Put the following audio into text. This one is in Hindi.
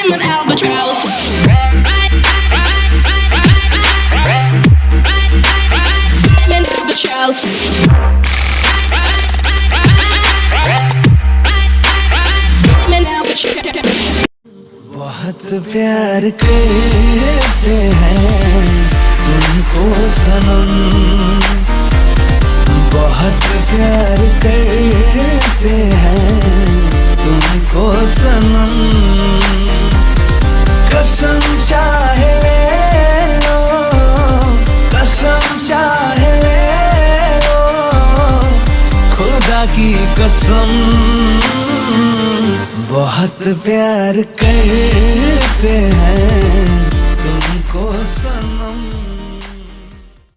I'm an albatross. I'm an albatross. I'm an albatross. बहुत प्यार करते हैं तुमको सनम, बहुत प्यार करते हैं तुमको सनम। कसम चाहे ले लो, कसम चाहे ले लो, खुदा की कसम। बहुत प्यार करते हैं तुमको सनम।